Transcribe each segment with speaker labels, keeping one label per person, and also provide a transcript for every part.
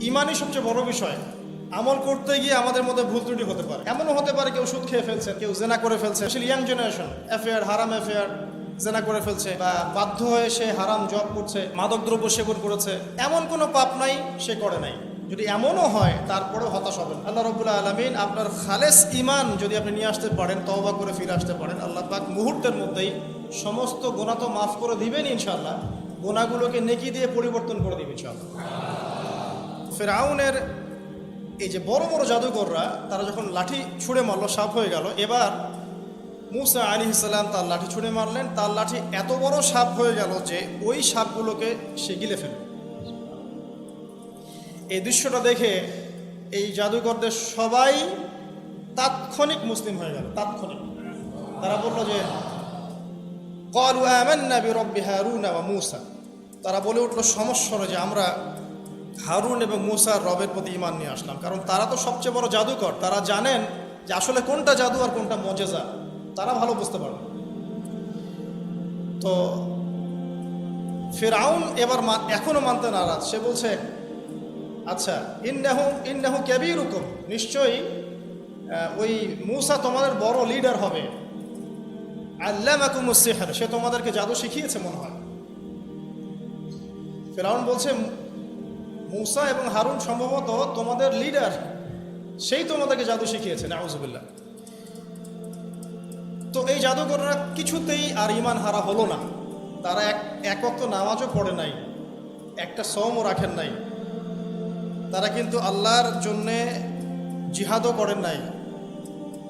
Speaker 1: ইমানই সবচেয়ে বড় বিষয়। আমল করতে গিয়ে আমাদের মধ্যে ভুল ত্রুটি হতে পারে। এমনও হতে পারে কেউ সুদ খেয়ে ফেলছে, কেউ জেনা করে ফেলছে, স্পেশালি ইয়াং জেনারেশন অ্যাফেয়ার, হারাম অ্যাফেয়ার, জেনা করে ফেলছে, বা বাধ্য হয়ে সে হারাম জব করছে, মাদকদ্রব্য সেবন করেছে। এমন কোনো পাপ নাই সে করে নাই। যদি এমনও হয় তারপরে হতাশ হবেন। আল্লাহ রাব্বুল আলামিন আপনার খালেস ইমান যদি আপনি নিয়ে আসতে পারেন, তওবা করে ফিরে আসতে পারেন, আল্লাহ পাক মুহূর্তের মধ্যেই সমস্ত গুনাহ তো মাফ করে দিবেন ইনশাআল্লাহ, গুনাহগুলোকে নেকি দিয়ে পরিবর্তন করে দিবেন ইনশাআল্লাহ। ফিরআউনের এই যে বড় বড় জাদুকররা, তারা যখন লাঠি ছুঁড়ে মারলো, সাপ হয়ে গেল। এবার মুসা আলাইহিস সালাম তার লাঠি ছুঁড়ে মারলেন, তার লাঠি এত বড় সাপ হয়ে গেল যে ওই সাপগুলোকে সে গিলে ফেলল। এই দৃশ্যটা দেখে এই জাদুকরদের সবাই তাৎক্ষণিক মুসলিম হয়ে গেল। তাৎক্ষণিক তারা বলল যে ক্বালু আমান্না বিরব্বি হারুন ওয়া মূসা। তারা বলে উঠলো সমস্বরে যে আমরা হারুন এবং মূসার রবের প্রতি ঈমান নিয়ে আসলাম। কারণ তারা তো সবচেয়ে বড় জাদুকর, তারা জানেন যে আসলে কোনটা জাদু আর কোনটা মুজিজা, তারা ভালো বুঝতে পারবে। তো ফিরআউন এবার এখনো মানতে নারাজ। সে বলছে আচ্ছা, ইন্নাহু কাবীরুকুম, নিশ্চয়ই ওই মূসা তোমাদের বড় লিডার হবে। আল্লামাকুমুস সিহর, সে তোমাদেরকে জাদু শিখিয়েছে মনে হয়। ফিরআউন বলছে মূসা এবং হারুন সম্ভবত তোমাদের লিডার, সেই তোমাদেরকে জাদু শিখিয়েছে। নাউজুবিল্লাহ। তো এই জাদুকররা কিছুতেই আর ঈমান হারা হলো না। তারা এক ওয়াক্ত নামাজও পড়ে নাই, একটা সওমও রাখেন নাই। তারা কিন্তু আল্লাহর জন্যে জিহাদও করেন নাই,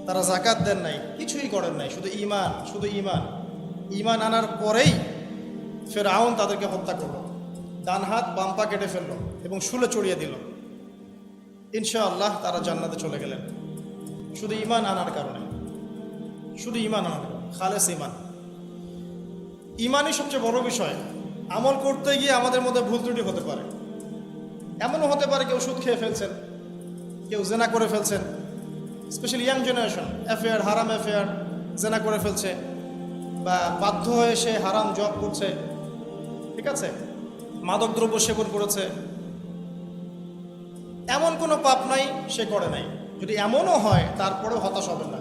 Speaker 1: তারা যাকাত দেন নাই, কিছুই করেন নাই, শুধু ঈমান, শুধু ঈমান। ঈমান আনার পরেই ফিরআউন তাদেরকে হত্যা করল, ডান হাত বাম পা কেটে ফেলল এবং শুলে চড়িয়ে দিল। ইনশাআল্লাহ তারা জান্নাতে চলে গেলেন শুধু ঈমান আনার কারণে, শুধু ঈমান আনার কারণে। খালেস ঈমান। ঈমানই সবচেয়ে বড় বিষয়। আমল করতে গিয়ে আমাদের মধ্যে ভুল ত্রুটি হতে পারে। এমনও হতে পারে কেউ সুদ খেয়ে ফেলছেন, কেউ জেনা করে ফেলছেন, স্পেশালি ইয়াং জেনারেশন অ্যাফেয়ার, হারাম অ্যাফেয়ার, জেনা করে ফেলছে, বা বাধ্য হয়ে সে হারাম জব করছে, ঠিক আছে, মাদকদ্রব্য সেবন করেছে। এমন কোনো পাপ নাই সে করে নাই। যদি এমনও হয় তারপরেও হতাশ হবেন না।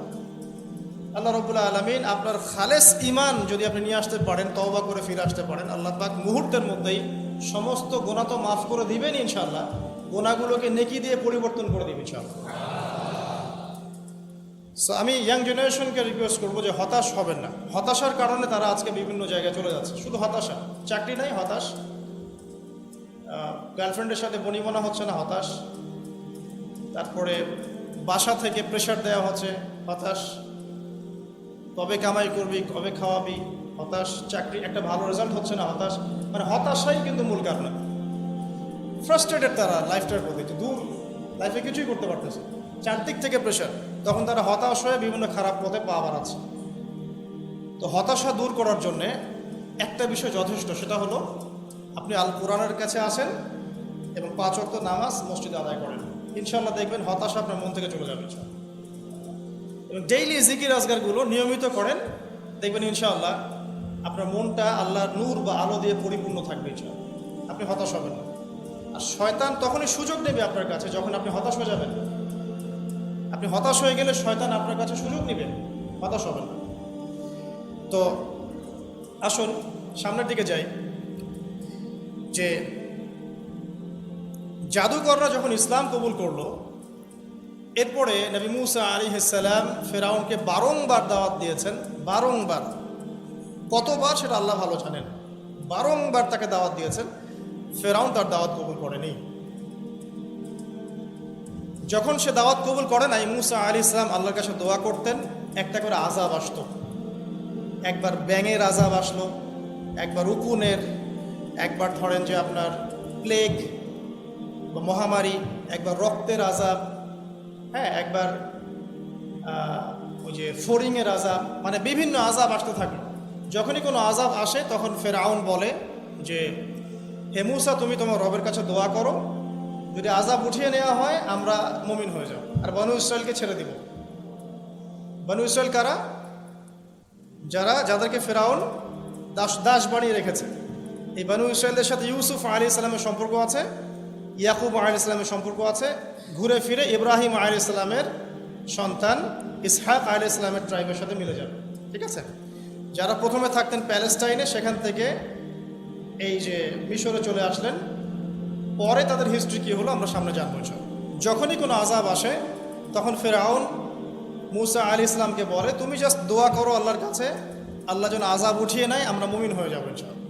Speaker 1: আল্লাহ রাব্বুল আলামিন আপনার খালেস ইমান যদি আপনি নিয়ে আসতে পারেন, তওবা করে ফিরে আসতে পারেন, আল্লাহ পাক মুহূর্তের মধ্যেই সমস্ত গুনাহ তো মাফ করে দিবেন ইনশাআল্লাহ, গুনাহগুলোকে নেকি দিয়ে পরিবর্তন করে দিবেন ইনশাআল্লাহ। সো আমি ইয়াং জেনারেশনকে রিকোয়েস্ট করবো যে হতাশ হবেন না। হতাশার কারণে তারা আজকে বিভিন্ন জায়গায় চলে যাচ্ছে। শুধু হতাশা, চাকরি নাই হতাশ, গার্লফ্রেন্ডের সাথে বনিবনা হচ্ছে না হতাশ, তারপরে বাসা থেকে প্রেশার দেওয়া হচ্ছে হতাশ, কবে কামাই করবি, কবে খাওয়াবি হতাশ, চাকরি একটা ভালো রেজাল্ট হচ্ছে না হতাশ। মানে হতাশাই কিন্তু মূল কারণ। ফ্রাস্ট্রেটেড তারা লাইফটার প্রতি, দূর, লাইফে কিছুই করতে পারতেছে, চারদিক থেকে প্রেশার। তখন তারা হতাশ হয়ে বিভিন্ন খারাপ পথে পা বাড়াচ্ছে। তো হতাশা দূর করার জন্যে একটা বিষয় যথেষ্ট, সেটা হলো আপনি আল কোরআনের কাছে আসেন এবং 5 ওয়াক্ত নামাজ মসজিদে আদায় করেন। ইনশাআল্লাহ দেখবেন হতাশা আপনার মন থেকে চলে যাবে। এবং ডেইলি জিকির আজগারগুলো নিয়মিত করেন, দেখবেন ইনশাআল্লাহ আপনার মনটা আল্লাহর নূর বা আলো দিয়ে পরিপূর্ণ থাকবে ইনশাআল্লাহ। আপনি হতাশ হবেন না। আর শয়তান তখনই সুযোগ নেবে আপনার কাছে যখন আপনি হতাশ হয়ে যাবেন। আপনি হতাশ হয়ে গেলে শয়তান আপনার কাছে সুযোগ নেবে, হতাশ হবেন না। তো আসুন সামনের দিকে যাই। যে জাদুকররা যখন ইসলাম কবুল করলো, এরপরে নবী মুসা আলাইহিস সালাম ফিরআউনকে বারংবার দাওয়াত দিয়েছেন। বারংবার, কতবার সেটা আল্লাহ ভালো জানেন। বারংবার তাকে দাওয়াত দিয়েছেন, ফিরআউন তার দাওয়াত কবুল করেনি। যখন সে দাওয়াত কবুল করে নাই, মুসা আলাইহিস সালাম আল্লাহর কাছে দোয়া করতেন, একটা করে আযাব আসতো। একবার ব্যাঙের আযাব আসলো, একবার উকুনের, একবার ধরেন যে আপনার প্লেগ বা মহামারী, একবার রক্তের আযাব, হ্যাঁ, একবার ওই যে ফড়িংয়ের আযাব, মানে বিভিন্ন আযাব আসতে থাকে। যখনই কোনো আযাব আসে তখন ফিরআউন বলে যে হে মূসা, তুমি তোমার রবের কাছে দোয়া করো, যদি আযাব উঠিয়ে নেওয়া হয় আমরা মুমিন হয়ে যাব আর বনু ইসরায়েলকে ছেড়ে দিব। বনু ইসরায়েল কারা? যাদেরকে ফিরআউন দাস বানিয়ে রেখেছে। এই বনু ইসরায়েলদের সাথে ইউসুফ আলাইহিস সালামের সম্পর্ক আছে। ইয়াকুব আলাইহিস সালামের সম্পর্ক আছে, ঘুরে ফিরে ইব্রাহিম আলাইহিস সালামের সন্তান ইসহাক আলাইহিস সালামের ট্রাইবের সাথে মিলে যাবে। ঠিক আছে, যারা প্রথমে থাকতেন প্যালেস্টাইনে, সেখান থেকে এই যে মিশরে চলে আসলেন, পরে তাদের হিস্ট্রি কী হলো আমরা সামনে জানবো ইনশাআল্লাহ। যখনই কোনো আযাব আসে তখন ফেরাউন মূসা আলাইহিস সালামকে বলে, তুমি জাস্ট দোয়া করো আল্লাহর কাছে, আল্লাহ যেন আযাব উঠিয়ে নেয়, আমরা মুমিন হয়ে যাবো ইনশাআল্লাহ।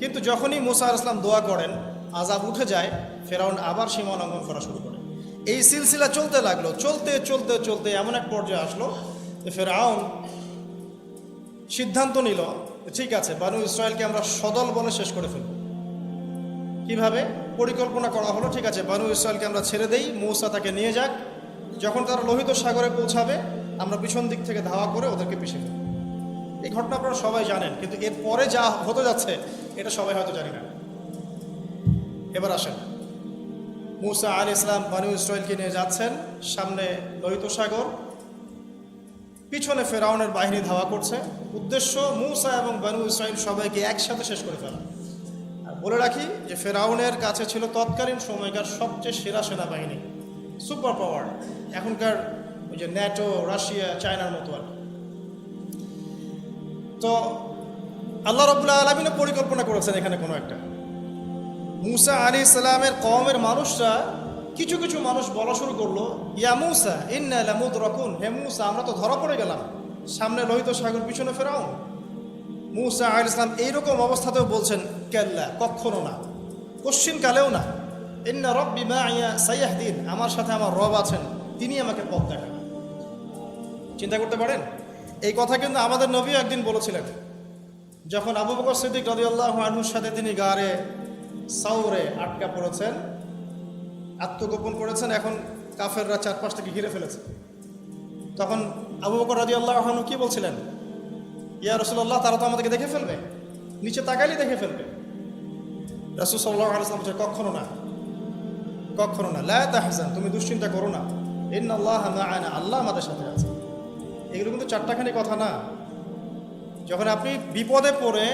Speaker 1: কিন্তু যখনই মূসা আলাইহিস সালাম দোয়া করেন, আযাব উঠে যায়, ফেরাউন আবার সীমা লঙ্ঘন করা শুরু করে। এই সিলসিলা চলতে লাগলো, চলতে চলতে চলতে এমন এক পর্যায়ে আসলো যে ফেরাউন সিদ্ধান্ত নিল, ঠিক আছে, বানু ইসরায়েলকে আমরা সদল বলে শেষ করে ফেলব। কিভাবে? পরিকল্পনা করা হলো, ঠিক আছে, বানু ইসরায়েলকে আমরা ছেড়ে দেই, মূসা তাকে নিয়ে যাক, যখন তারা লোহিত সাগরে পৌঁছাবে আমরা পিছন দিক থেকে ধাওয়া করে ওদেরকে পিছিয়ে ফেলব। এই ঘটনা আপনারা সবাই জানেন, কিন্তু এর পরে যা হতে যাচ্ছে এটা সবাই হয়তো জানি না। এবার আসেন, মূসা আলাইহিস সালাম বানু ইসরায়েলকে নিয়ে যাচ্ছেন, সামনে লোহিত সাগর, পিছনে ফেরাউনের বাহিনী ধাওয়া করছে। উদ্দেশ্য মূসা এবং বানু ইসরায়েল সবাইকে একসাথে শেষ করে ফেলা। আর বলে রাখি যে ফেরাউনের কাছে ছিল তৎকালীন সময়কার সবচেয়ে সেরা সেনাবাহিনী, সুপার পাওয়ার, এখনকার ওই যে ন্যাটো, রাশিয়া, চায়নার মতো আর। তো আল্লাহ রাব্বুল আলামিনও পরিকল্পনা করেছেন এখানে কোনো একটা। মূসা আলাইহিস সালামের কওমের মানুষরা, কিছু কিছু মানুষ বলা শুরু করলো, ইয়া মূসা ইন্না লামুদরাকুন, হে মূসা আমরা তো ধরা পড়ে গেলাম, সামনে লোহিত সাগর, পিছনে ফেরাউন। মূসা আলাইহিস সালাম এইরকম অবস্থাতেও বলছেন, কাল্লা, কখনো না, কশ্চিনকালেও না, ইন্না রাব্বি মাইয়া সায়াহদিন, আমার সাথে আমার রব আছেন, তিনি আমাকে পথ দেখান। চিন্তা করতে পারেন, এই কথা কিন্তু আমাদের নবী একদিন বলেছিলেন, যখন আবু বকর সিদ্দিক রাদিয়াল্লাহু আনহুর সাথে তিনি গারে সাউরে আটকা পড়েছেন, আত্মগোপন করেছেন, এখন কাফেররা চারপাশ থেকে ঘিরে ফেলেছে। তখন আবু বকর রাদিয়াল্লাহু আনহু কি বলছিলেন? ইয়া রাসূলুল্লাহ, তারা তো আমাদেরকে দেখে ফেলবে, নিচে তাকাইলেই দেখে ফেলবে। রাসূল সাল্লাল্লাহু আলাইহি ওয়াসাল্লাম বলছেন, কখনো না, কখনো না, লা তাহজান, তুমি দুশ্চিন্তা করো না, ইন্নাল্লাহা মা'ানা, আল্লাহ আমাদের সাথে আছে। এগুলো কিন্তু চারটাখানি কথা না। যখন আপনি বিপদে পড়ে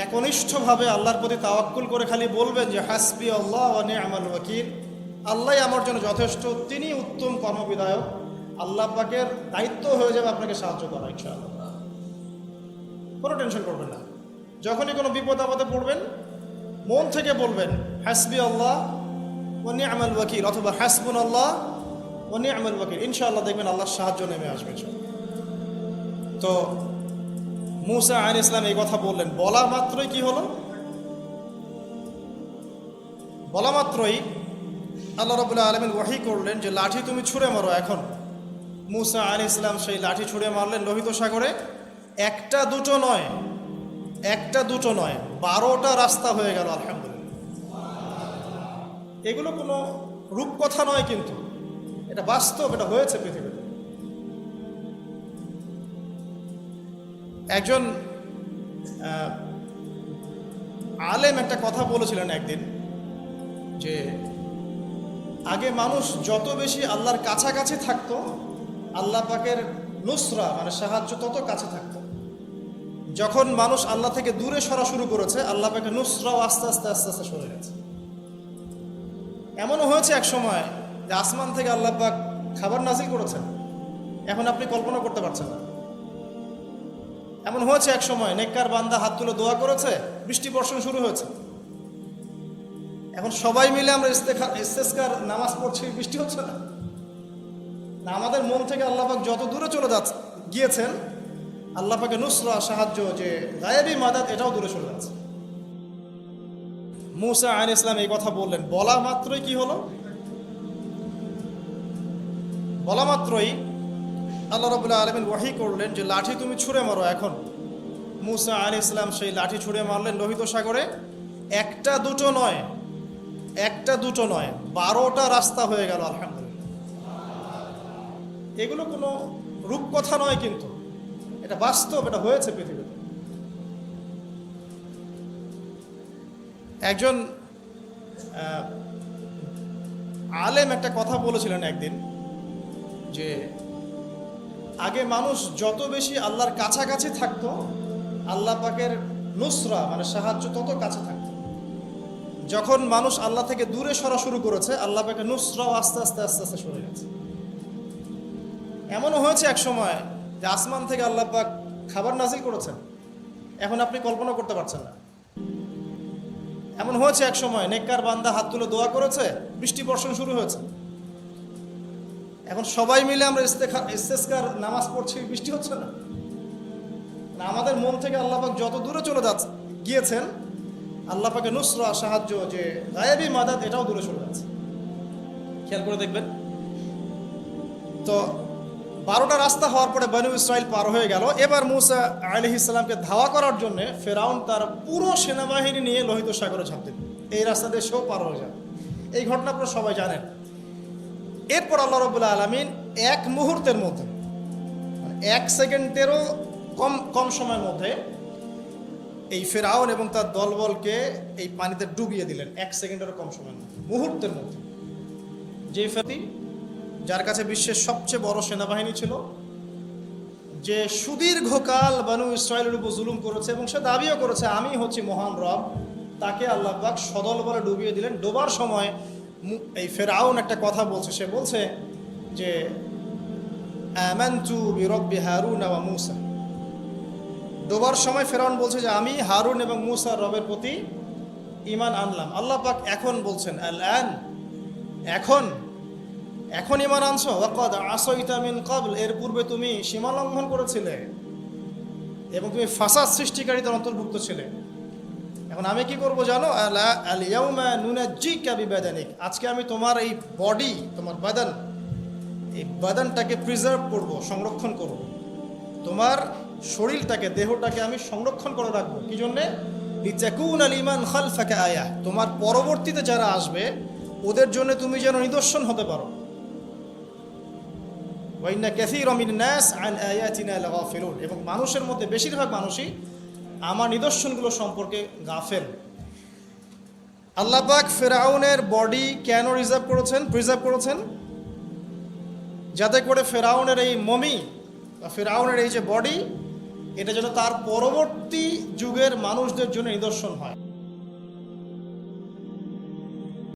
Speaker 1: একনিষ্ঠভাবে আল্লাহর প্রতি তাওয়াক্কুল করে খালি বলবেন যে হাসবি আল্লাহ ওয়া নি'মাল ওয়াকিল, আল্লাহই আমার জন্য যথেষ্ট, তিনি উত্তম কর্মবিধায়ক, আল্লাহ পাকের দায়িত্ব হয়ে যাবে আপনাকে সাহায্য করা ইনশাআল্লাহ। কোনো টেনশন করবেন না। যখনই কোনো বিপদ আপদে পড়বেন মন থেকে বলবেন হাসবি আল্লাহ ওয়া নি'মাল ওয়াকিল, অথবা হাসবুনাল্লাহ ওয়া নি'মাল ওয়াকিল, ইনশাআল্লাহ দেখবেন আল্লাহর সাহায্য নেমে আসবে। তো মূসা আলাইহিস সালাম এই কথা বললেন, বলা মাত্রই কি হলো? বলা মাত্রই আল্লাহ রাব্বুল আলামিন ওহী করলেন যে লাঠি তুমি ছুঁড়ে মারো। এখন মূসা আলাইহিস সালাম সেই লাঠি ছুঁড়ে মারলেন লোহিত সাগরে। একটা দুটো নয়, একটা দুটো নয়, 12টা রাস্তা হয়ে গেল। আলহামদুলিল্লাহ। এগুলো কোনো রূপকথা নয়, কিন্তু এটা বাস্তব, এটা হয়েছে পৃথিবীতে। একজন আলেম একটা কথা বলেছিলেন একদিন, যে আগে মানুষ যত বেশি আল্লাহর কাছাকাছি থাকতো, আল্লাহ পাকের নুসরা মানে সাহায্য তত কাছে থাকতো। যখন মানুষ আল্লাহ থেকে দূরে সরা শুরু করেছে, আল্লাহ পাকের নুসরাও আস্তে আস্তে আস্তে আস্তে সরে গেছে। এমনও হয়েছে এক সময় যে আসমান থেকে আল্লাহ পাক খাবার নাজিল করেছেন, এখন আপনি কল্পনা করতে পারছেন না। এমন হয়েছে এক সময় নেককার বান্দা হাত তুলে দোয়া করেছে, বৃষ্টি বর্ষণ শুরু হয়েছে। এখন সবাই মিলে আমরা ইস্তেসকার নামাজ পড়ছি, বৃষ্টি হচ্ছে না। আমাদের মন থেকে আল্লাহ পাক যত দূরে চলে গিয়েছেন, আল্লাহ পাকের নুসরা সাহায্য যে গায়েবী মাদাত, এটাও দূরে চলে যাচ্ছে। মূসা আলাইহিস সালাম এই কথা বললেন, বলা মাত্রই কি হলো? বলা মাত্রই আল্লাহ রাব্বুল আলামিন ওহী করলেন যে লাঠি তুমি ছুঁড়ে মারো। এখন মূসা আলাইহিস সালাম সেই লাঠি ছুঁড়ে মারলেন লোহিত সাগরে। একটা দুটো নয়, একটা দুটো নয়, 12টা রাস্তা হয়ে গেল। আলহামদুলিল্লাহ। এগুলো কোনো রূপকথা নয়, কিন্তু এটা বাস্তব, এটা হয়েছে পৃথিবীতে। একজন আলেম একটা কথা বলেছিলেন একদিন, যে আগে মানুষ যত বেশি আল্লাহর কাছাকাছি থাকতো, আল্লাহ পাকের নুসরা মানে সাহায্য তত কাছে থাকতো। যখন মানুষ আল্লাহ থেকে দূরে সরা শুরু করেছে, আল্লাহ পাকের নুসরাও আস্তে আস্তে আস্তে আস্তে সরে গেছে। এমনও হয়েছে এক সময় যে আসমান থেকে আল্লাহ পাক খাবার নাজিল করেছেন, এখন আপনি কল্পনা করতে পারছেন না। এমন হয়েছে এক সময় নেককার বান্দা হাত তুলে দোয়া করেছে, বৃষ্টি বর্ষণ শুরু হয়েছে। এখন সবাই মিলে আমরা ইস্তেসকার নামাজ পড়ছি, বৃষ্টি হচ্ছে না। আমাদের মন থেকে আল্লাহ পাক যত দূরে চলে গিয়েছেন, আল্লাহ পাকের নুসরা, সাহায্য, যে গায়েবী মাদাদ, এটাও দূরে চলে যাচ্ছে। খেয়াল করে দেখবেন তো। 12টা রাস্তা হওয়ার পরে বনু ইসরাইল পার হয়ে গেল। এবার মুসা আলাইহিস সালামকে ধাওয়া করার জন্য ফেরাউন তার পুরো সেনাবাহিনী নিয়ে লোহিত সাগরে ঝাঁপ দিল। এই রাস্তা দিয়ে সেও পার হয়ে যায়। এই ঘটনা আপনারা সবাই জানেন। এরপর আল্লাহ রাব্বুল আলামিন এক মুহূর্তের মধ্যে, মানে 1 সেকেন্ডেরও কম সময়ের মধ্যে এই ফেরাউন এবং তার দলবলকে এই পানিতে ডুবিয়ে দিলেন। 1 সেকেন্ডেরও কম সময়ের মধ্যে, মুহূর্তের মধ্যে। যে যার কাছে বিশ্বের সবচেয়ে বড় সেনাবাহিনী ছিল, যে সুদীর্ঘকাল বনু ইসরায়েলের উপর জুলুম করেছে এবং সে দাবিও করেছে আমি হচ্ছি মহান রব, তাকে আল্লাহ পাক সদল বলে ডুবিয়ে দিলেন। ডোবার সময় এই ফেরাউন একটা কথা বলছে, সে বলছে যে আমানতু বিরব্বি হারুন ওয়া মূসা। ডোবার সময় ফেরাউন বলছে যে আমি হারুন এবং মূসার রবের প্রতি ঈমান আনলাম। আল্লাহ পাক এখন বলছেন আল-আন, এখন ঈমান আনছো, ওয়াকাদ আসাইতা মিন ক্বাবল, এর পূর্বে তুমি সীমা লঙ্ঘন করেছিলে এবং তুমি ফাসাদ সৃষ্টিকারীদের অন্তর্ভুক্ত ছিলে। এখন আমি কি করব জানো? আল ইয়াউমা নুনাজ্জিকা বিবাদানিক, আজকে আমি তোমার এই বডি, তোমার বাদান, এই বাদানটাকে প্রিজার্ভ করব, সংরক্ষণ করব। তোমার শরীরটাকে, দেহটাকে আমি সংরক্ষণ করে রাখবো। কি জন্যে? লিতাকুনা লিমান খালফাকা আয়াহ, তোমার পরবর্তীতে যারা আসবে ওদের জন্য তুমি যেন নিদর্শন হতে পারো। ওয়া ইন্না কাসীরাম মিনান নাস আন আয়াতিনা লাগাফিলুন, এবং মানুষের মধ্যে বেশিরভাগ মানুষই আমার নিদর্শনগুলো সম্পর্কে গাফেল। আল্লাহ পাক ফেরাউনের বডি কেন প্রিজার্ভ করেছেন? যাতে করে ফেরাউনের এই মমি বা ফেরাউনের এই যে বডি, এটা যেন তার পরবর্তী যুগের মানুষদের জন্য নিদর্শন হয়।